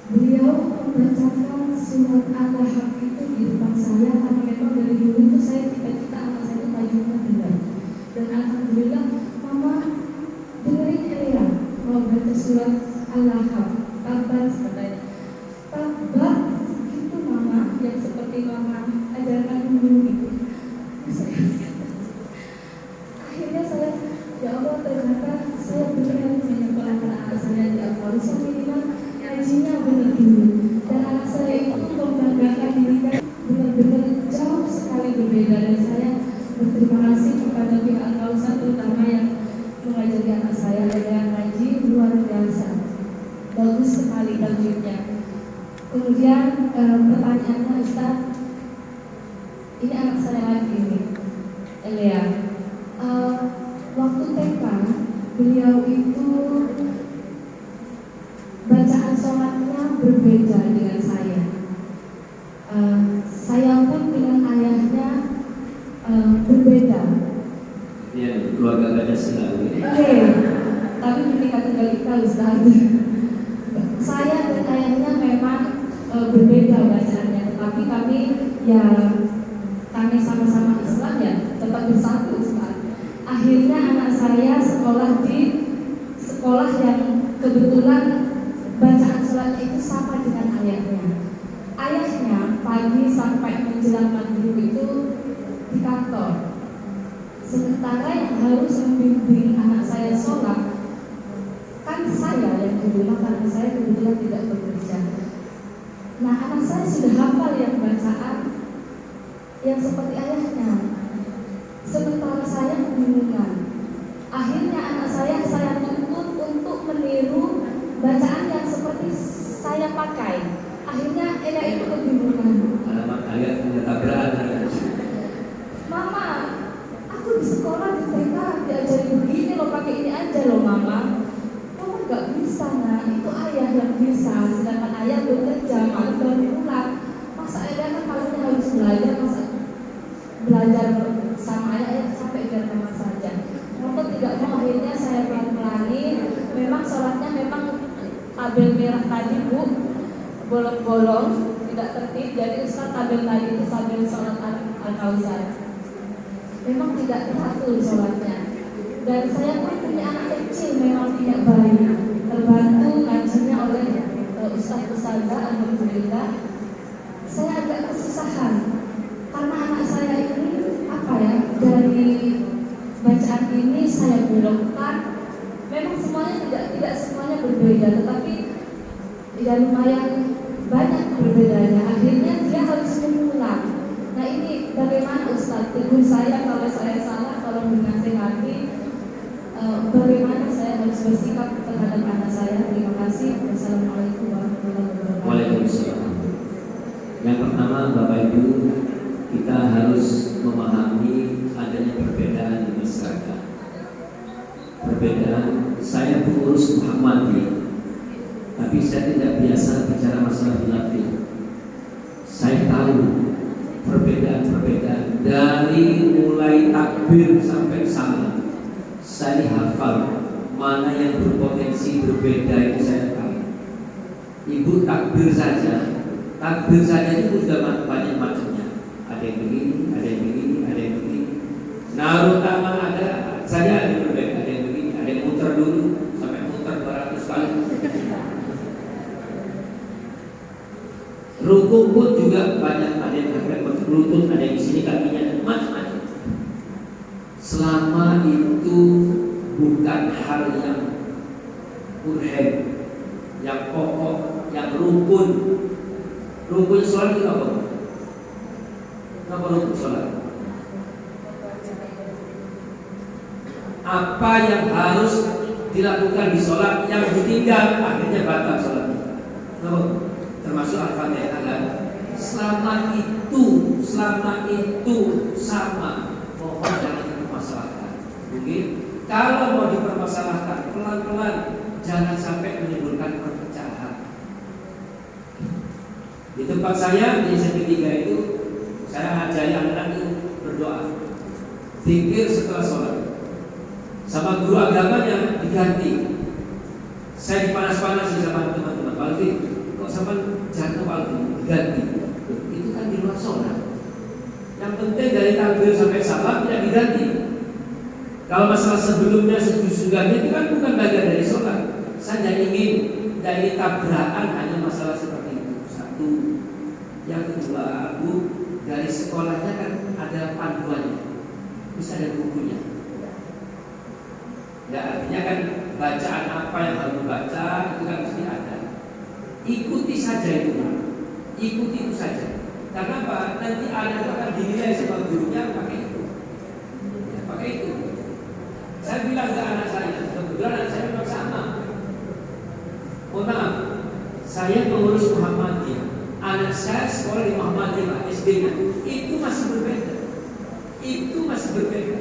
Beliau membacakan surat Al-Lahab itu di depan saya, karena memang dari dulu itu saya cita-cita anak saya itu tajwidnya benar. Dan alhamdulillah, Mama dengerin ya, mau baca surat Al-Lahab, Tabat katanya. Tabat itu Mama yang seperti Mama ajarkan dulu gitu. Akhirnya saya, ya Allah, ternyata saya benar menyekolahkan anak saya di Al-Kautsar, minimal ngajinya benar dulu. Dan anak saya itu membanggakan diri kan benar-benar jauh sekali berbeda. Dan saya berterima kasih kepada pihak Al-Kautsar, terutama yang mengajari anak saya dengan ngaji luar biasa, bagus sekali tajwidnya. Kemudian pertanyaannya, Ustaz, ini anak saya lagi ini, Elia. Waktu TK, beliau itu bacaan sholatnya berbeda dengan saya. Saya pun dengan ayahnya berbeda. Ya, keluarga Pancasila. Oke, tapi ketika tinggal kita Ustaz, saya dan ayahnya memang berbeda bacaannya, tetapi kami sama-sama Islam ya, tetap bersatu Ustaz. Akhirnya anak saya sekolah di sekolah yang kebetulan bacaan sholat itu sama dengan ayahnya. Ayahnya pagi sampai menjelang maghrib itu di kantor, sementara yang harus membimbing anak saya sholat kan saya yang di rumah, karena saya kebetulan tidak bekerja. Nah, anak saya sudah hafal yang bacaan yang seperti ayahnya, sementara saya kebingungan. Akhirnya anak saya tuntut untuk meniru bacaan yang seperti saya pakai. Akhirnya Ella itu kebingungan. Alamat ayat punya tabrakan. Mama, aku di sekolah di TK diajari begini loh, pakai ini aja loh Mama. Kamu nggak bisa, nah itu ayah yang bisa. Sedangkan ayah bekerja, malam baru pulang. Masa ayah kan paling harus belajar sama ayah sampai biar mama saja. Maka tidak mau, akhirnya saya pelan-pelanin. Memang sholatnya memang tabel merah tadi Bu, bolong-bolong, tidak tertib. Jadi Ustaz, tabel tadi itu tabel sholat Al-Kautsar. Memang tidak teratur sholatnya. Dan saya pun punya anak kecil, memang tidak baik. Terbantu ngajinya oleh Ustaz-Ustazah, alhamdulillah. Saya agak kesusahan karena anak saya ini dari bacaan ini saya belokkan. Memang semuanya tidak semuanya berbeda, tetapi ya lumayan banyak perbedaannya. Akhirnya dia harus mengulang. Nah, ini bagaimana Ustaz? Tegur saya kalau saya salah, kalau dinasihati, bagaimana saya harus bersikap terhadap anak saya. Terima kasih. Wassalamualaikum warahmatullahi wabarakatuh. Waalaikumsalam. Yang pertama, Bapak Ibu, kita harus memahami adanya perbedaan di masyarakat. Perbedaan, saya pengurus Muhammadiyah, tapi saya tidak biasa bicara masalah khilafiyah. Saya tahu perbedaan-perbedaan Saya ini hafal mana yang berpotensi berbeda itu saya tahu. Ibu takbir saja itu sudah banyak macamnya. Ada yang begini, ada yang begini, ada yang begini. Naruh tangan ada, saja ada yang berbeda, ada yang begini, ada yang muter dulu sampai muter 200 kali. Rukuk pun juga banyak, ada yang sampai berlutut, ada yang di sini kakinya, macam-macam. Selama itu bukan hal yang urgen, yang pokok, yang rukun. Rukun sholat itu apa? Apa rukun sholat? Apa yang harus dilakukan di sholat yang ditinggal akhirnya batal sholat? Termasuk Al-Fatihah kan? Selama itu sama, mohon jangan dipermasalahkan. Mungkin kalau mau dipermasalahkan pelan-pelan, jangan sampai menimbulkan perpecahan. Di tempat saya di sesi ketiga itu saya ajari anak-anak itu berdoa, zikir setelah sholat. Sama guru agamanya diganti. Saya dipanas-panasi sama teman-teman, Pak Alfi, kok sama jatuh Pak Alfi diganti? Itu kan di luar sholat. Yang penting dari takbir sampai salam tidak diganti. Kalau masalah sebelumnya sesudahnya itu kan bukan bagian dari sholat. Saya tidak ingin dari tabrakan hanya masalah seperti itu. Satu. Yang kedua, Bu, dari sekolahnya kan ada panduannya, bisa ada bukunya. Ya artinya kan bacaan apa yang harus dibaca itu kan mesti ada. Ikuti saja itu, ikuti itu saja. Karena apa? Nanti anak akan dinilai sama gurunya pakai itu, ya, pakai itu. Saya bilang ke anak saya, kebetulan anak saya memang sama. Mohon maaf, saya pengurus Muhammadiyah. Anak saya sekolah di Muhammadiyah SD-nya itu masih berbeda.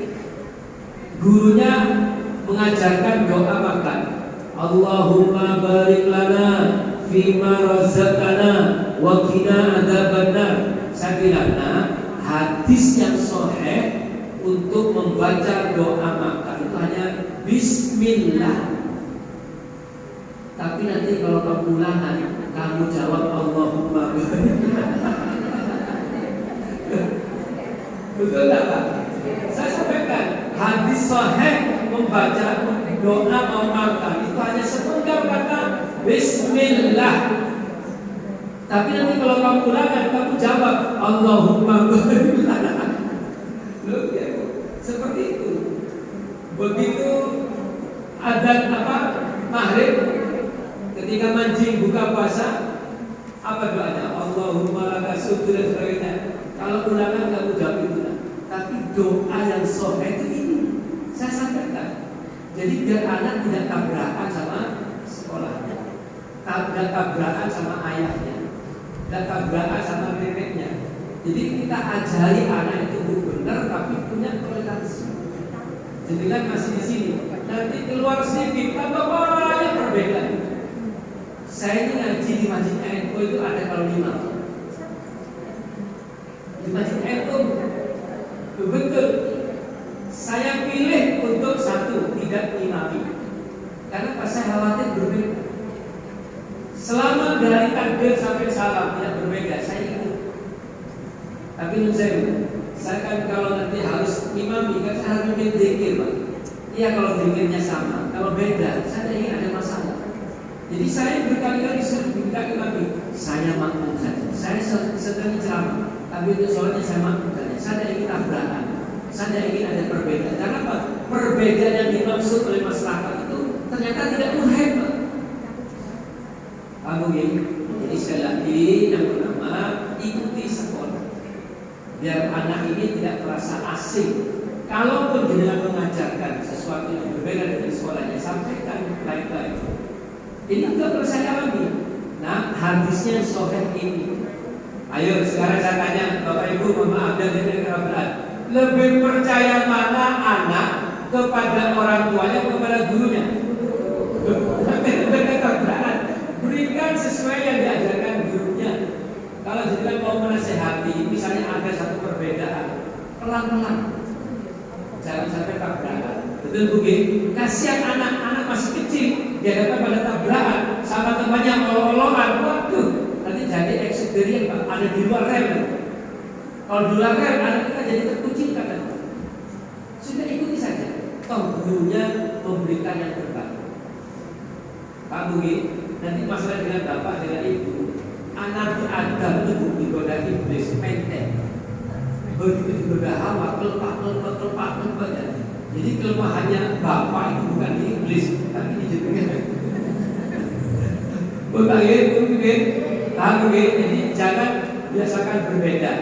Gurunya mengajarkan doa makan. Allahumma barik lana fima razaqtana wa qina adzabannar. Saya bilang, hadis yang sahih untuk membaca doa makan itu hanya bismillah. Tapi nanti kalau kamu ulangan, kamu jawab Allahumma barik. Betul tak Pak? Saya sampaikan hadis sahih membaca doa mau makan itu hanya sepenggal kata bismillah. Tapi nanti kalau kamu ulangan, kamu jawab Allahumma barik. Seperti itu. Begitu adzan maghrib, ketika mancing buka puasa, apa doanya? Allahumma laka syukur dan sebagainya. Kalau ulangan kamu jawab itu. Tapi doa yang sahih itu ini saya sampaikan. Jadi biar anak tidak tabrakan sama sekolahnya, tidak tabrakan sama ayahnya, tidak tabrakan sama neneknya. Jadi kita ajari anak itu benar tapi punya toleransi. Jadi kan masih di sini, nanti keluar sedikit tambah banyak perbedaan. Saya ini ngaji di Masjid NU itu ada kalau 5. Di Masjid NU betul. Saya pilih untuk satu tidak imami. Karena pas saya khawatir berbeda. Selama dari takbir sampai salam tidak berbeda, saya ikut. Tapi saya kan kalau nanti harus imami, kan saya harus bikin zikir, Pak. Iya kalau zikirnya sama, kalau beda, saya ingin ada masalah. Jadi saya berkali-kali minta imami, saya makmum saja. Saya sedang ceramah, tapi itu soalnya saya makmum saja. Saya ingin tabrakan, saya ingin ada perbedaan. Karena apa? Perbedaan yang dimaksud oleh masyarakat itu ternyata tidak urgen, Pak. Jadi sekali lagi yang pertama, ikuti sekolah. Biar anak ini tidak terasa asing. Kalaupun jenengan mengajarkan sesuatu yang berbeda dari sekolahnya, sampaikan baik-baik. Ini juga perlu saya alami. Nah, hadisnya sahih ini. Ayo sekarang saya tanya Bapak Ibu, mohon maaf dan tidak berat. Lebih percaya mana anak kepada orang tuanya kepada gurunya? Berikan sesuai yang diajarkan gurunya. Kalau jenengan mau menasehati, misalnya ada satu perbedaan, pelan-pelan, jangan sampai tabrakan. Betul bukan? Kasihan anak-anak masih kecil, dia dapat pada tabrakan sama temannya olok-olokan. Waduh, nanti jadi eksterior Pak, ada di luar rem. Kalau di luar rem, anak kita jadi terkucilkan. Sudah ikuti saja. Toh gurunya memberikan yang terbaik. Pak Bugi, nanti masalah dengan bapak dengan ibu, anak Adam itu digoda iblis pendek. Begitu digoda Hawa, kelpak. Jadi kelemahannya bapak itu bukan di iblis, tapi di jenengan. Bukan. Jadi jangan biasakan berbeda.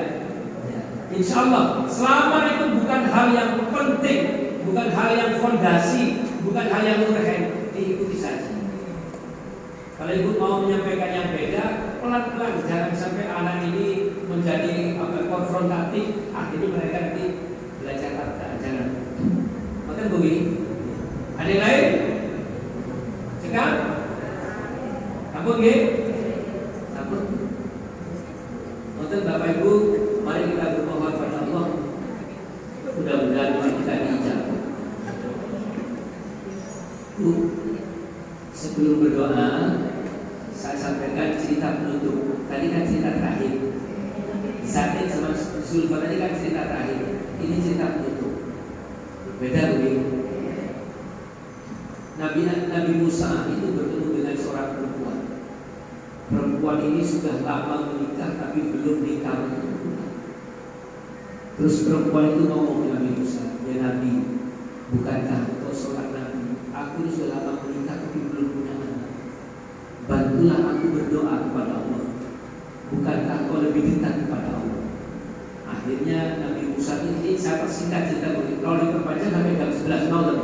Insya Allah, selama itu bukan hal yang penting, bukan hal yang fondasi, bukan hal yang urgen, diikuti saja. Kalau ibu mau menyampaikan yang beda, pelan-pelan, jangan sampai anak ini menjadi konfrontatif, akhirnya mereka nanti belajar kata, jangan. Makan Bugi, ada yang lain? Cekal? Sampun Bugi? Sampun. Makan Bapak Ibu, mari kita bermohon pada Allah, mudah-mudahan doa kita diijabah. Sebelum berdoa, saya sampaikan cerita penutup. Tadi kan cerita terakhir. Saatnya sama Sulfa tadi kan cerita terakhir. Ini cerita penutup. Beda begitu. Nabi Musa itu bertemu dengan seorang perempuan. Perempuan ini sudah lama menikah tapi belum nikah. Terus perempuan itu ngomong ke Nabi Musa, ya Nabi, bukankah engkau seorang Nabi? Aku ini sudah lama menikah tapi belum punya anak. Bantulah aku berdoa kepada Allah. Bukankah kau lebih dekat kepada Allah? Akhirnya Nabi Musa ini, saya persingkat cerita begitu. Kalau diperpanjang sampai jam 11 malam.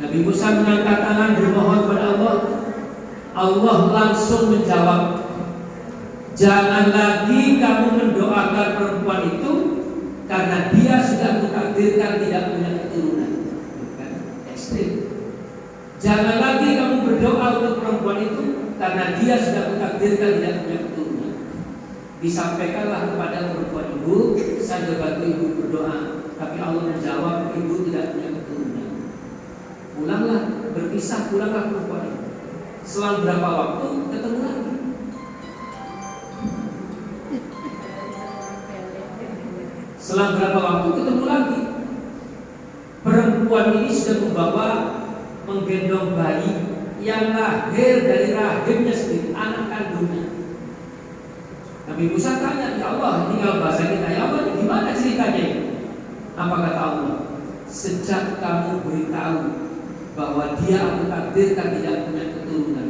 Nabi Musa mengangkat tangan bermohon kepada Allah. Allah langsung menjawab, jangan lagi kamu mendoakan perempuan itu, karena dia sudah mentakdirkan tidak punya keturunan. Bukan ekstrim. Jangan lagi kamu berdoa untuk perempuan itu, karena dia sudah mentakdirkan tidak punya keturunan. Disampaikanlah kepada perempuan ibu, saya bantu ibu berdoa, tapi Allah menjawab ibu tidak punya keturunan. Pulanglah, berpisah, pulanglah perempuan itu. Selang berapa waktu ketemu lagi. Selang berapa waktu ketemu lagi. Perempuan ini sudah membawa, menggendong bayi yang lahir dari rahimnya sendiri, anak kandungnya. Nabi Musa tanya, ya Allah, ini kalau bahasa kita, ya Allah, gimana ceritanya? Apa kata Allah? Sejak kamu beritahu bahwa dia aku takdirkan tidak punya keturunan,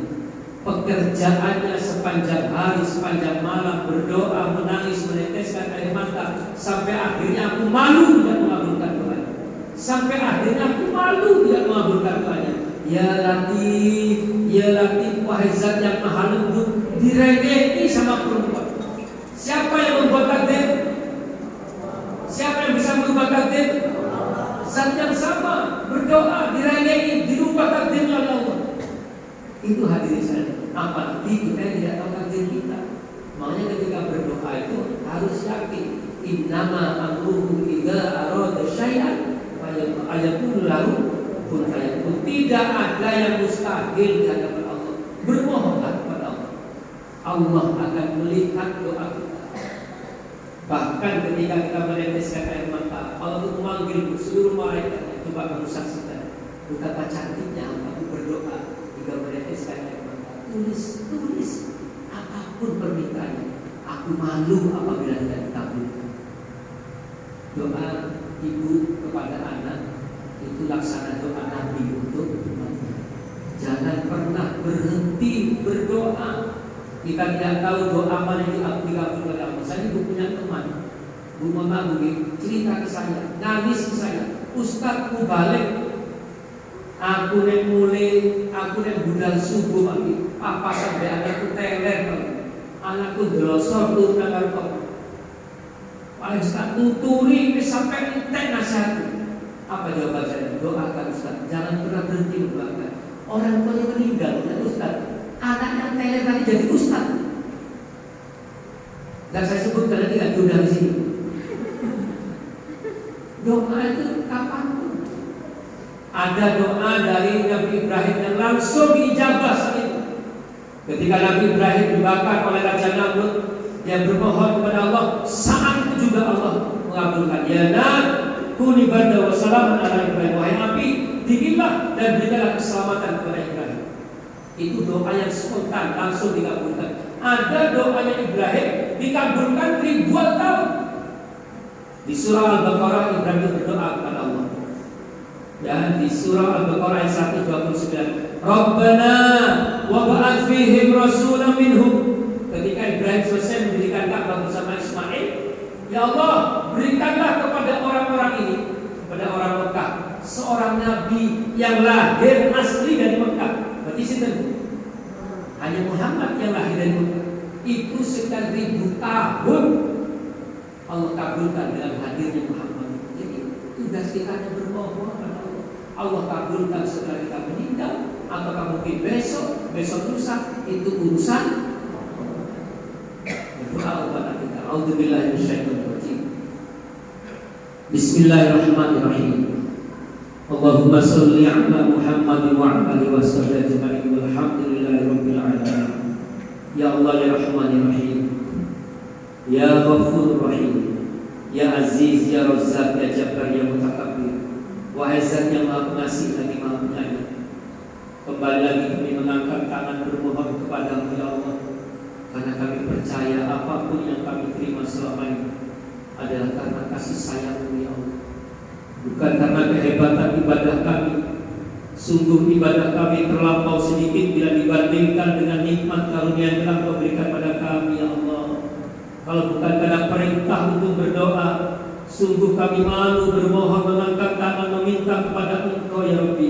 pekerjaannya sepanjang hari, sepanjang malam berdoa, menangis, meneteskan air mata, sampai akhirnya aku malu tidak mengabulkan doanya. Sampai akhirnya aku malu tidak mengabulkan doanya. Ya Latif, wahai Zat yang maha lembut, diremeki sama perempuan. Siapa yang membuat takdir? Siapa yang bisa merubah takdir? Zat yang sama, berdoa, diremeki, dirubah takdirnya oleh Allah. Itu hadirin saya. Apalagi kita tidak tahu takdir kita. Makanya ketika berdoa itu harus yakin. Innama amruhu idza arada syai'an fayaqulu lahu kun fayakun. Tidak ada yang mustahil di hadapan Allah. Bermohonlah kepada Allah. Allah akan melihat doa kita. Bahkan ketika kita meneteskan air mata, Allah itu memanggil seluruh malaikat. Coba kamu saksikan betapa cantiknya aku berdoa jika meneteskan air mata. Tulis apapun permintaannya. Aku malu apabila tidak dikabulkan. Doa ibu kepada anak itu laksana doa Nabi untuk umatnya. Jangan pernah berhenti berdoa. Kita tidak tahu doa mana yang dikabulkan oleh Allah. Saya ibu punya teman, Bu Mama Bu, cerita ke saya, nangis ke saya, Ustadz balik. Aku nek mulai, aku nek budal subuh lagi. Apa sampai anakku teler, anakku delosor tuh nang kok. Paling Ustaz tuturi sampai entek nasihat. Apa jawaban saya? Doakan Ustaz, jangan pernah berhenti mendoakan. Orang tuanya meninggal, ya Ustaz. Anak yang teler tadi jadi Ustaz. Dan saya sebut karena tidak sudah di sini. Ada doa dari Nabi Ibrahim yang langsung diijabah saat itu. Ketika Nabi Ibrahim dibakar oleh Raja Namrud, dia bermohon kepada Allah. Saat itu juga Allah mengabulkan. Ya Nar, kuni barda wa salaman ala Ibrahim. Wahai api, dinginlah dan berikanlah keselamatan kepada Ibrahim. Itu doa yang spontan, langsung dikabulkan. Ada doanya Ibrahim dikabulkan ribuan tahun. Di surah Al-Baqarah Ibrahim berdoa kepada Allah. Dan di surah Al-Baqarah ayat 129, Rabbana wa ba'ath fihim rasulan minhum. Ketika Ibrahim selesai mendirikan Ka'bah bersama Ismail, ya Allah, berikanlah kepada orang-orang ini, kepada orang Mekah, seorang nabi yang lahir asli dari Mekah. Berarti sinten? Hanya Muhammad yang lahir dari Mekah. Itu sekian ribu tahun Allah kabulkan dengan hadirnya Muhammad. Jadi tugas kita hanya bermohon kepada Allah. Allah kabulkan setelah kita meninggal, apakah mungkin besok lusa, itu urusan berdoa kepada kita. A'udzubillahi minasyaitonir rajim. Bismillahirrahmanirrahim. Allahumma shalli ala Muhammad wa ala alihi wasallam ajma'in walhamdulillahi rabbil alamin. Ya Allah ya Rahman ya Rahim, ya Ghafur Rahim, ya Aziz ya Razzaq ya Jabbar ya Mutakabbir. Wahai Zat yang Maha Pengasih lagi Maha Penyayang, kembali lagi kami mengangkat tangan bermohon kepada-Mu ya Allah, karena kami percaya apapun yang kami terima selama ini adalah karena kasih sayang-Mu ya Allah, bukan karena kehebatan ibadah kami. Sungguh ibadah kami terlampau sedikit bila dibandingkan dengan nikmat karunia yang telah Kau berikan pada kami ya Allah. Kalau bukan karena perintah untuk berdoa, sungguh kami malu bermohon, mengangkat tangan meminta kepada Engkau ya Rabbi.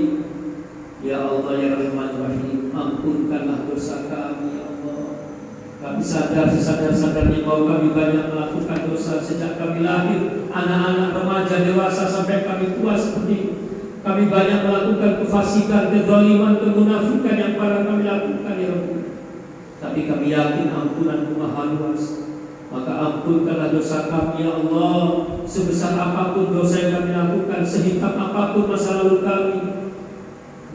Ya Allah ya Rahman Rahim, ampunkanlah dosa kami ya Allah. Kami sadar-sadarnya bahwa kami banyak melakukan dosa sejak kami lahir, anak-anak, remaja, dewasa sampai kami tua seperti ini. Kami banyak melakukan kefasikan, kezaliman, kemunafikan yang pernah kami lakukan ya Rabbi. Tapi kami yakin ampunan-Mu maha luas. Maka ampunkanlah dosa kami ya Allah. Sebesar apapun dosa yang kami lakukan, sehitam apapun masa lalu kami,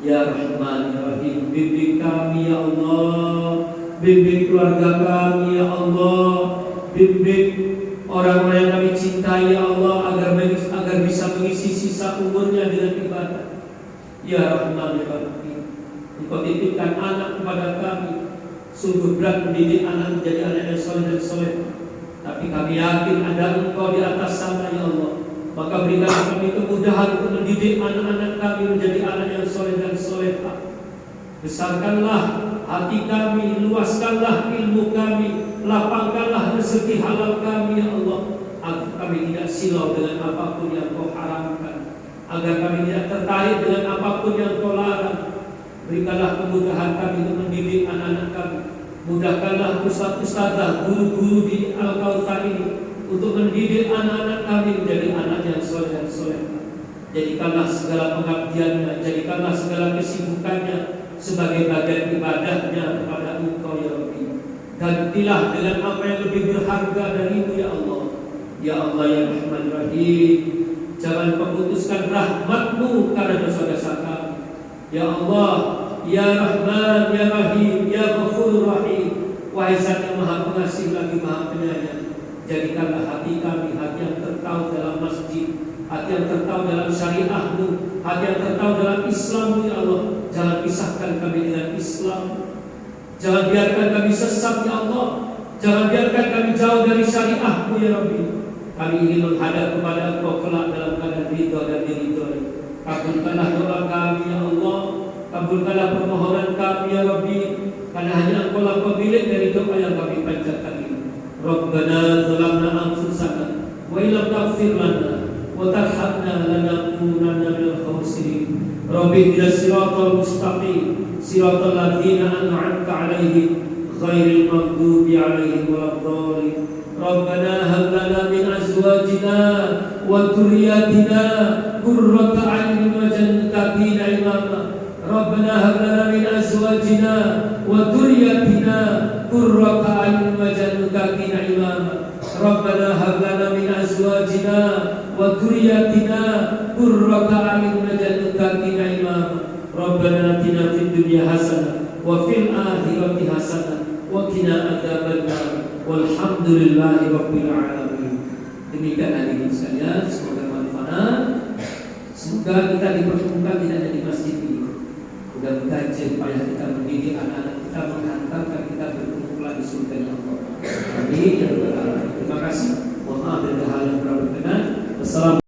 ya Rahman ya Rahim, bimbing kami ya Allah, bimbing keluarga kami ya Allah, bimbing orang-orang yang kami cintai ya Allah, agar bisa mengisi sisa umurnya dengan ibadah. Ya Rahman ya Rahim, Engkau titipkan anak kepada kami. Sungguh berat mendidik anak menjadi anak yang soleh dan soleh. Tapi kami yakin ada Engkau di atas sana ya Allah. Maka berikanlah kami kemudahan untuk mendidik anak-anak kami menjadi anak yang soleh dan solehah. Besarkanlah hati kami, luaskanlah ilmu kami, lapangkanlah rezeki halal kami ya Allah, agar kami tidak silau dengan apapun yang Kau haramkan, agar kami tidak tertarik dengan apapun yang Kau larang. Berikanlah kemudahan kami untuk mendidik anak-anak kami. Mudahkanlah ustaz-ustazah, guru-guru di Al-Kautsar ini untuk mendidik anak-anak kami menjadi anak yang soleh dan solehah. Jadikanlah segala pengabdiannya, jadikanlah segala kesibukannya sebagai bagian ibadahnya kepada Engkau ya Rabbi. Gantilah dengan apa yang lebih berharga darimu ya Allah. Ya Allah ya Rahman Rahim, jangan memutuskan rahmat-Mu karena dosa-dosa kami. Ya Allah, ya Rahman, ya Rahim, ya Ghafur Rahim, wahai Zat yang Maha Pengasih lagi Maha Penyayang, jadikanlah hati kami hati yang tertaut dalam masjid, hati yang tertaut dalam syariah-Mu, hati yang tertaut dalam Islam-Mu ya Allah. Jangan pisahkan kami dengan Islam. Jangan biarkan kami sesat ya Allah. Jangan biarkan kami jauh dari syariah-Mu ya Rabbi. Kami ingin menghadap kepada Engkau kelak dalam keadaan ridha dan diridhoi. Kabulkanlah doa kami ya Allah. Kabulkanlah permohonan kami ya Rabbi. Karena hanya Engkau lah pemilik dari doa yang kami panjatkan ini. Rabbana zalamna anfusana wa illam taghfir lana wa tarhamna lanakunanna minal khasirin. Rabbi ihdinas siratal mustaqim, siratal ladzina an'amta 'alaihim ghairil maghdubi 'alaihim waladdallin. Rabbana hab lana min azwajina wa dhurriyyatina qurrata a'yunin waj'alna lil-muttaqina imama. Rabbana hab lana min azwajina wa dhurriyyatina qurrata a'yunin waj'alna lil-muttaqina imama. Rabbana hab lana min azwajina wa dhurriyyatina qurrata a'yunin waj'alna lil-muttaqina dunya hasanah wa fil akhirati hasanah wa qina adzabannar walhamdulillahi rabbil alamin. Demikian hadirin sekalian, semoga manfaat. Semoga kita dipertemukan tidak hanya di masjid ini. Mudah-mudahan payah kita mendidik anak-anak kita, menghantarkan kita bertemu lagi surga Allah. Amin ya rabbal alamin. Terima kasih. Mohon maaf bila hal yang kurang berkenan. Wassalamualaikum.